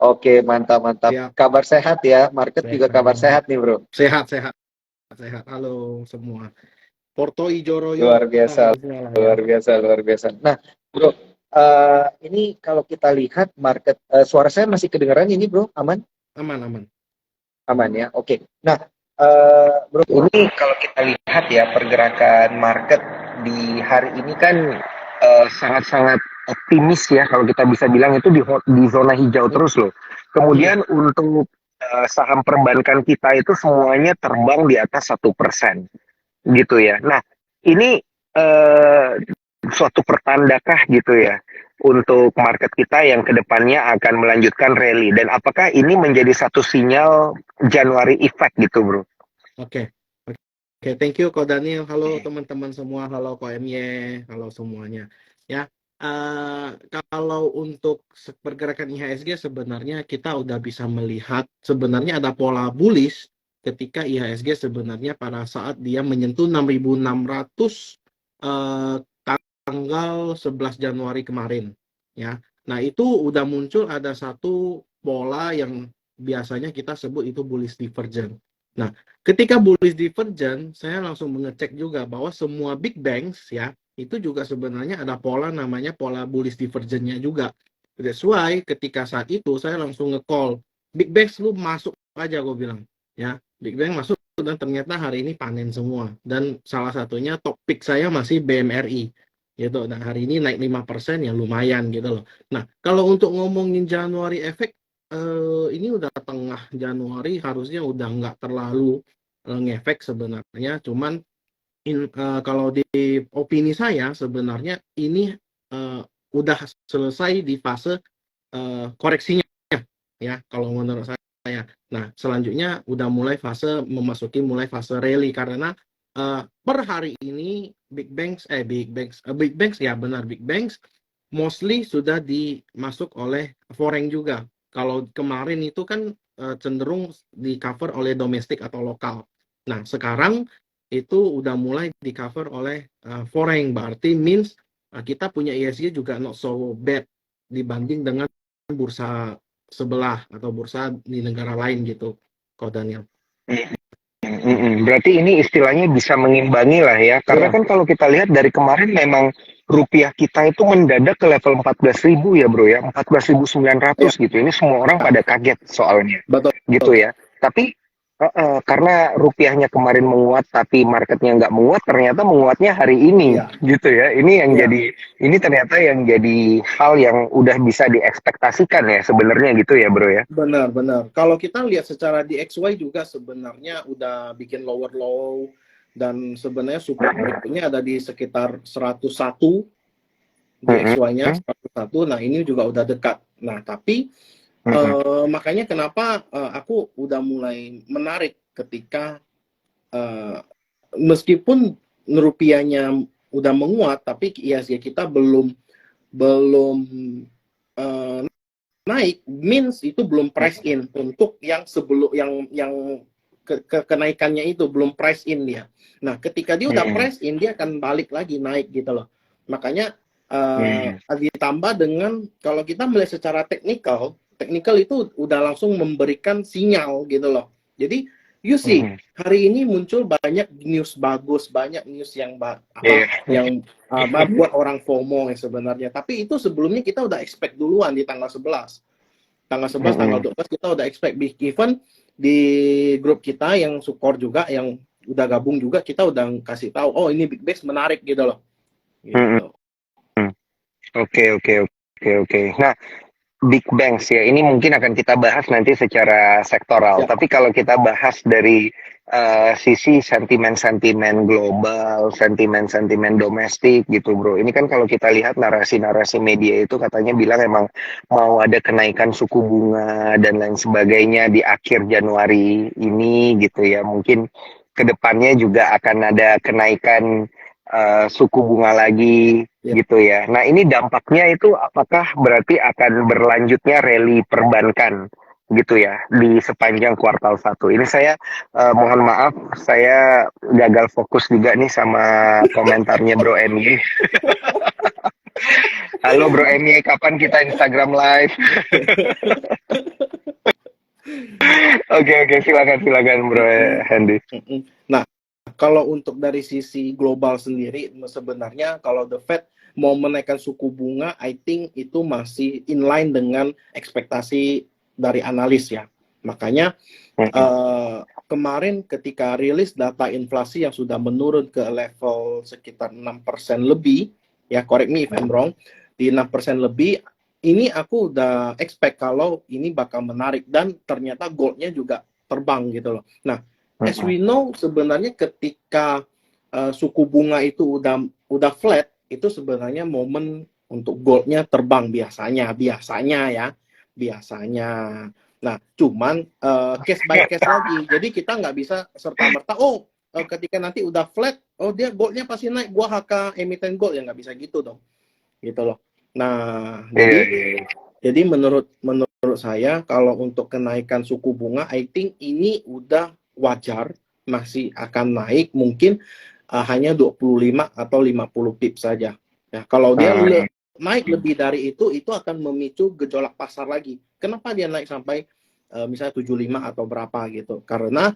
Oke, mantap, mantap. Siap, Kabar sehat ya. Market juga kabar sehat, sehat nih, bro. sehat, sehat, sehat. Halo semua. Porto Ijo Royo Luar biasa, harusnya lah ya. luar biasa, luar biasa. Nah, bro, ini kalau kita lihat market, suara saya masih kedengaran ini, bro? Aman? Aman, aman. Aman ya. Oke. Nah, bro, ini kalau kita lihat ya pergerakan market di hari ini kan sangat-sangat optimis ya kalau kita bisa bilang itu di zona hijau terus loh. Hmm, Kemudian untuk saham perbankan kita itu semuanya terbang di atas 1% gitu ya. Nah, ini eh, suatu pertandakah gitu ya untuk market kita yang kedepannya akan melanjutkan rally dan apakah ini menjadi satu sinyal Januari effect gitu, bro? oke. Oke, thank you Ko Daniel. Halo teman-teman semua. Halo Ko MY. Halo semuanya. Ya, kalau untuk pergerakan IHSG sebenarnya kita udah bisa melihat sebenarnya ada pola bullish ketika IHSG sebenarnya pada saat dia menyentuh 6.600 eh, tanggal 11 Januari kemarin. Ya, nah itu udah muncul ada satu pola yang biasanya kita sebut itu bullish divergence. Nah, ketika bullish divergence, saya langsung mengecek juga bahwa semua big banks ya, itu juga sebenarnya ada pola namanya pola bullish divergence-nya juga. That's why ketika saat itu saya langsung nge-call, big banks lu masuk aja gue bilang. Ya, big bank masuk dan ternyata hari ini panen semua. Dan salah satunya topik saya masih BMRI. Gitu. Nah, hari ini naik 5% ya lumayan gitu loh. Nah, kalau untuk ngomongin Januari efek ini udah tengah Januari harusnya udah nggak terlalu ngefek sebenarnya cuman kalau di opini saya sebenarnya ini udah selesai di fase koreksinya ya kalau menurut saya. Nah selanjutnya udah mulai fase rally karena per hari ini big banks ya benar big banks mostly sudah dimasuk oleh foreign juga. Kalau kemarin itu kan cenderung di cover oleh domestik atau lokal. Nah, sekarang itu udah mulai di cover oleh foreign, berarti means kita punya ISG juga not so bad dibanding dengan bursa sebelah atau bursa di negara lain gitu, Kok Daniel. Berarti ini istilahnya bisa mengimbangi lah ya. Karena Iya, kan kalau kita lihat dari kemarin memang rupiah kita itu mendadak ke level 14.000 ya bro ya. 14.900 iya, gitu. Ini semua orang pada kaget soalnya. betul. Gitu ya. Tapi karena rupiahnya kemarin menguat tapi marketnya nggak menguat, ternyata menguatnya hari ini. Iya, Gitu ya. iya. Ini ternyata yang jadi hal yang udah bisa diekspektasikan ya sebenarnya gitu ya bro ya. Benar, benar. Kalau kita lihat secara di XY juga sebenarnya udah bikin lower low dan sebenarnya support berikutnya ada di sekitar 101 di XY-nya 101. Nah, ini juga udah dekat. Nah, tapi makanya kenapa aku udah mulai menarik ketika eh, meskipun rupiahnya udah menguat tapi ISG kita belum belum eh, naik means itu belum price in untuk yang sebelum yang kenaikannya itu belum price in dia. Nah, ketika dia udah price in dia akan balik lagi naik gitu loh. Makanya ditambah dengan kalau kita melihat secara teknikal, teknikal itu udah langsung memberikan sinyal gitu loh. Jadi you see hari ini muncul banyak news bagus, banyak news yang yang buat orang FOMO ya sebenarnya. Tapi itu sebelumnya kita udah expect duluan di tanggal 11. Tanggal 11, tanggal 12 kita udah expect big event di grup kita yang support juga, yang udah gabung juga, kita udah kasih tahu, oh ini Big Bex menarik gitu loh. Gitu. Oke, oke, oke, oke. Nah, Big Banks ya, ini mungkin akan kita bahas nanti secara sektoral. Siap. Tapi kalau kita bahas dari sisi sentimen-sentimen global, sentimen-sentimen domestik gitu bro. Ini kan kalau kita lihat narasi-narasi media itu katanya bilang emang mau ada kenaikan suku bunga dan lain sebagainya di akhir Januari ini gitu ya. Mungkin kedepannya juga akan ada kenaikan suku bunga lagi Ya. gitu ya. Nah ini dampaknya itu apakah berarti akan berlanjutnya rally perbankan gitu ya di sepanjang kuartal 1. Ini saya mohon maaf saya gagal fokus juga nih sama komentarnya Bro MY. Halo Bro Emi, kapan kita Instagram live? Oke, silakan Bro Mm-mm. Hendy. Mm-mm. Nah, kalau untuk dari sisi global sendiri, sebenarnya kalau The Fed mau menaikkan suku bunga, I think itu masih in line dengan ekspektasi dari analis ya. Makanya kemarin ketika rilis data inflasi yang sudah menurun ke level sekitar 6% lebih, ya correct me if I'm wrong, di 6% lebih, ini aku udah expect kalau ini bakal menarik dan ternyata goldnya juga terbang gitu loh. Nah, as we know sebenarnya ketika suku bunga itu udah flat, itu sebenarnya momen untuk goldnya terbang biasanya ya, biasanya. Nah, cuman case by case lagi. Jadi kita nggak bisa serta-merta, ketika nanti udah flat, dia goldnya pasti naik, gua HK emiten gold, ya nggak bisa gitu dong. Gitu loh. Nah, jadi menurut saya kalau untuk kenaikan suku bunga, I think ini udah wajar, masih akan naik, mungkin hanya 25 atau 50 pips saja. Ya, kalau dia naik lebih dari itu akan memicu gejolak pasar lagi. Kenapa dia naik sampai misalnya 75 atau berapa gitu? Karena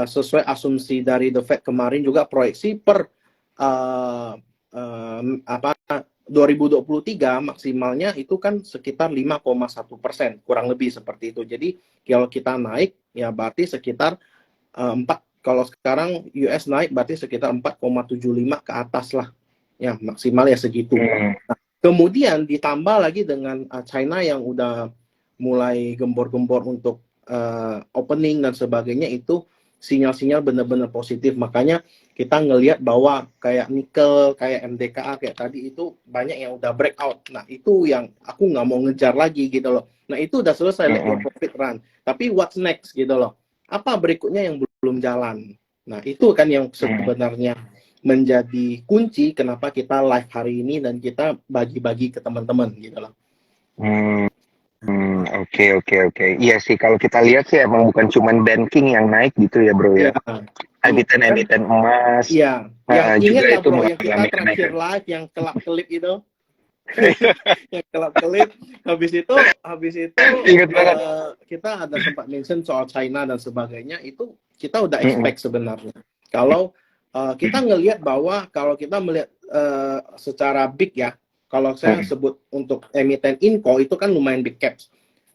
sesuai asumsi dari The Fed kemarin juga proyeksi per 2023 maksimalnya itu kan sekitar 5,1%, kurang lebih seperti itu. Jadi kalau kita naik ya berarti sekitar 4, kalau sekarang US naik berarti sekitar 4,75 ke atas lah. Ya, maksimal ya segitu. Nah, kemudian ditambah lagi dengan China yang udah mulai gembor-gembor untuk opening dan sebagainya, itu sinyal-sinyal benar-benar positif. Makanya kita ngelihat bahwa kayak nikel, kayak MDKA, kayak tadi itu banyak yang udah breakout. Nah, itu yang aku nggak mau ngejar lagi gitu loh. Nah, itu udah selesai, let your profit run. Tapi what's next gitu loh. Apa berikutnya yang belum jalan? Nah, itu kan yang sebenarnya menjadi kunci kenapa kita live hari ini dan kita bagi-bagi ke teman-teman gitu loh. Oke. Iya sih, kalau kita lihat sih emang bukan cuman banking yang naik gitu ya bro ya. Emiten emas. Iya, yang ingat lah bro, yang kita mengalami terakhir kenaikan. live yang kelap-kelip itu. Yang kelap-kelip, habis itu Ingat banget. kita ada sempat mention soal China dan sebagainya, itu kita udah expect sebenarnya. Kalau kita ngelihat bahwa kalau kita melihat secara big ya, kalau saya sebut untuk emiten Inco itu kan lumayan big caps.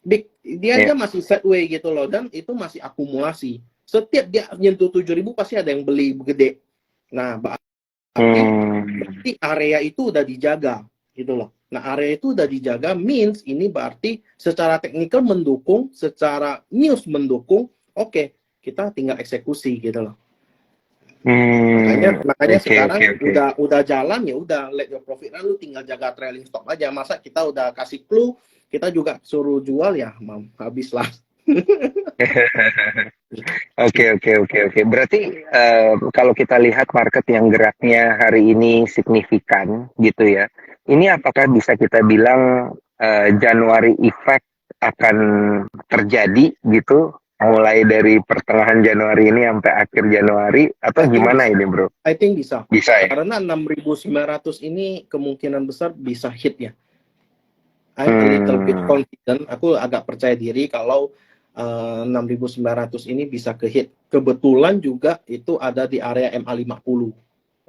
Big, dia aja masih sideways gitu loh, dan itu masih akumulasi. Setiap dia nyentuh 7.000 pasti ada yang beli gede. Nah, berarti area itu udah dijaga gitu loh. Nah, area itu udah dijaga means ini berarti secara teknikal mendukung, secara news mendukung, oke, kita tinggal eksekusi gitu loh. Makanya sekarang udah jalan, ya udah let your profit run, lu tinggal jaga trailing stop aja. Masa kita udah kasih clue, kita juga suruh jual ya, habis lah. Oke. Berarti kalau kita lihat market yang geraknya hari ini signifikan gitu ya, ini apakah bisa kita bilang Januari effect akan terjadi gitu, mulai dari pertengahan Januari ini sampai akhir Januari, atau gimana ini bro? I think bisa. Bisa ya? Karena 6.900 ini kemungkinan besar bisa hit ya. I'm a little bit confident, aku agak percaya diri kalau 6.900 ini bisa ke hit. Kebetulan juga itu ada di area MA50.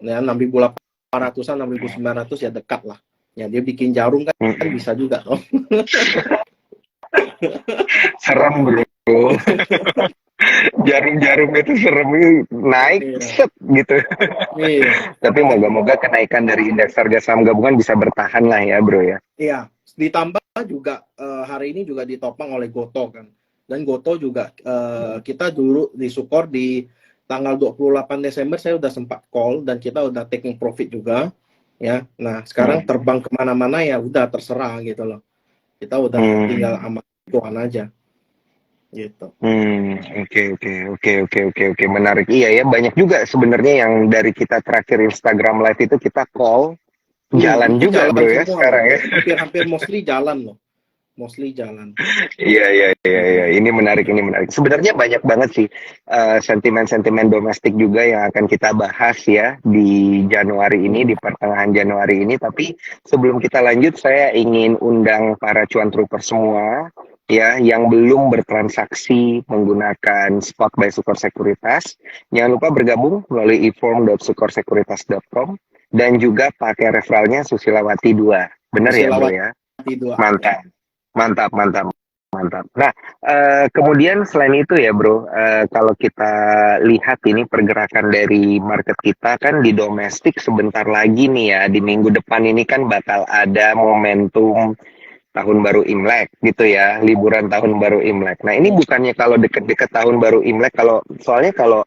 Ya, 6.800-an, 6.900 ya dekat lah. Ya, dia bikin jarum kan bisa juga toh. Serem bro. Jarum-jarum itu serem, naik set gitu. Tapi moga-moga kenaikan dari indeks harga saham gabungan bisa bertahan lah ya bro ya. Iya, ditambah juga hari ini juga ditopang oleh Gotoh kan. Dan Gotoh juga kita dulu di Sukor di tanggal 28 Desember saya udah sempat call dan kita udah taking profit juga ya. Nah, sekarang terbang kemana-mana ya udah terserah gitu loh. Kita udah tinggal amat cuan aja. Gitu. Oke. Menarik. Iya ya, banyak juga sebenarnya yang dari kita terakhir Instagram live itu kita call jalan juga jalan bro ya semua sekarang loh. ya. Hampir mostly jalan loh. mostly jalan. Iya, iya, iya, iya. Ini menarik, ini menarik. Sebenarnya banyak banget sih sentimen-sentimen domestik juga yang akan kita bahas ya di Januari ini, di pertengahan Januari ini. Tapi sebelum kita lanjut, saya ingin undang para cuan trooper semua ya yang belum bertransaksi menggunakan Spot by Sukor Sekuritas. Jangan lupa bergabung melalui e-form.sukorsekuritas.com dan juga pakai referralnya Susilawati 2. Benar ya, Bro ya? Susilawati 2. Mantap. Mantap, mantap, mantap. Nah, kemudian selain itu ya, Bro, kalau kita lihat ini pergerakan dari market kita kan di domestik sebentar lagi nih ya, di minggu depan ini kan bakal ada momentum tahun baru Imlek gitu ya, liburan tahun baru Imlek. Nah, ini bukannya kalau deket-deket tahun baru Imlek, soalnya kalau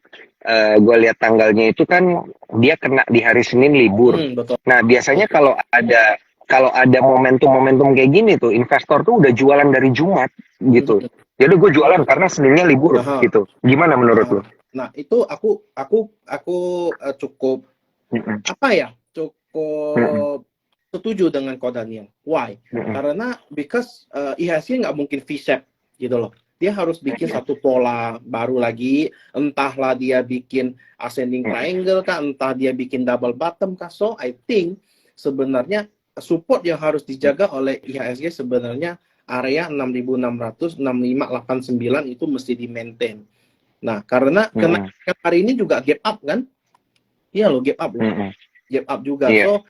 gue lihat tanggalnya itu kan dia kena di hari Senin libur. Betul. Nah, biasanya kalau ada momentum-momentum kayak gini tuh, investor tuh udah jualan dari Jumat gitu. Jadi gue jualan karena Seninnya libur gitu. Gimana menurut lo? Nah, itu aku cukup apa ya? Cukup setuju dengan Ko Daniel. Why? Karena because IHSG nggak mungkin V-shape gitu loh. Dia harus bikin satu pola baru lagi, entahlah dia bikin ascending triangle kah, entah dia bikin double bottom kah. So I think sebenarnya support yang harus dijaga oleh IHSG sebenarnya area 6.600, 6589 itu mesti di maintain. Nah, karena kenaikan hari ini juga gap up kan? Iya loh, gap up loh. Gap up juga. So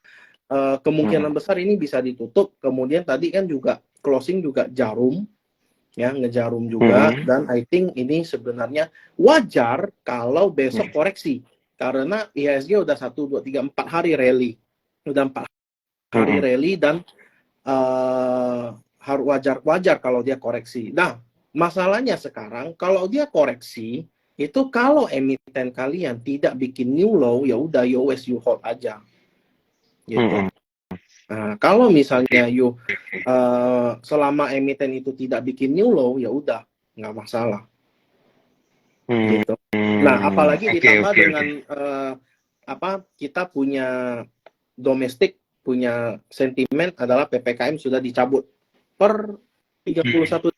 kemungkinan besar ini bisa ditutup. Kemudian tadi kan juga closing juga jarum, ya ngejarum juga. Dan I think ini sebenarnya wajar kalau besok koreksi, karena IHSG udah 1, 2, 3, 4 hari rally, udah 4 hari rally dan harus wajar kalau dia koreksi. Nah, masalahnya sekarang kalau dia koreksi itu kalau emiten kalian tidak bikin new low, ya udah you hold aja. Gitu. Nah, kalau misalnya selama emiten itu tidak bikin new low, ya udah nggak masalah. Gitu. Nah, apalagi ditambah dengan kita punya domestik, punya sentimen adalah PPKM sudah dicabut per 31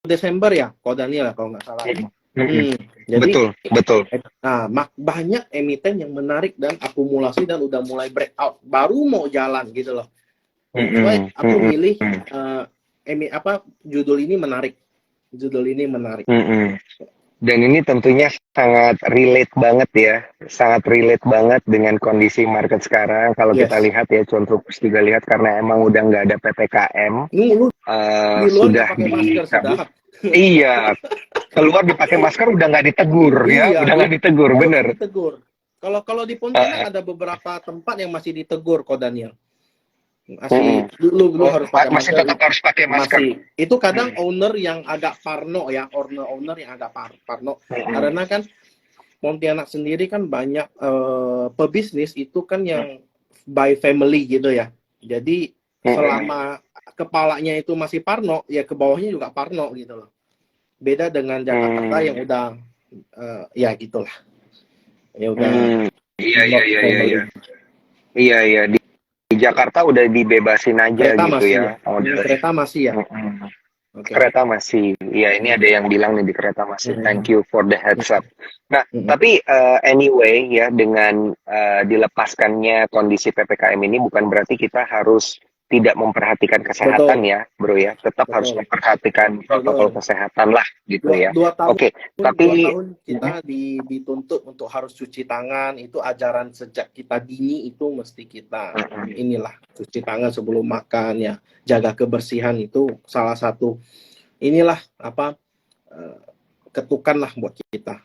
Desember ya, Ko Daniel kalau nggak salah. Jadi betul. Nah, banyak emiten yang menarik dan akumulasi dan udah mulai breakout, baru mau jalan gitu loh. So, aku milih judul ini menarik. Dan ini tentunya sangat relate banget ya, sangat relate banget dengan kondisi market sekarang. Kalau kita lihat ya, cuan Troops juga lihat karena emang udah nggak ada PPKM, sudah dicabut. Iya, keluar dipakai masker udah nggak ditegur ya, udah nggak ditegur, bener. Kalau di Pontianak ada beberapa tempat yang masih ditegur, Ko Daniel. Masih dulu harus pakai masker. Tetap harus pakai masker. Itu kadang owner yang agak parno ya, owner yang agak parno. Karena kan Pontianak sendiri kan banyak pebisnis itu kan yang by family gitu ya. Jadi selama kepalanya itu masih parno, ya ke bawahnya juga parno gitu loh. Beda dengan Jakarta yang udah ya gitulah. Ya udah. Iya. Di Jakarta udah dibebasin aja kereta gitu ya. Kereta masih ya. Kereta masih. Ya, ini ada yang bilang nih di kereta masih. Thank you for the heads up. Nah, tapi anyway ya, dengan dilepaskannya kondisi PPKM ini bukan berarti kita harus tidak memperhatikan kesehatan. Betul. Ya, Bro ya. Tetap harus memperhatikan protokol kesehatan lah gitu ya. Oke, tapi 2 tahun kita dituntut untuk harus cuci tangan, itu ajaran sejak kita dini itu mesti kita inilah cuci tangan sebelum makan ya. Jaga kebersihan itu salah satu inilah ketukan lah buat kita.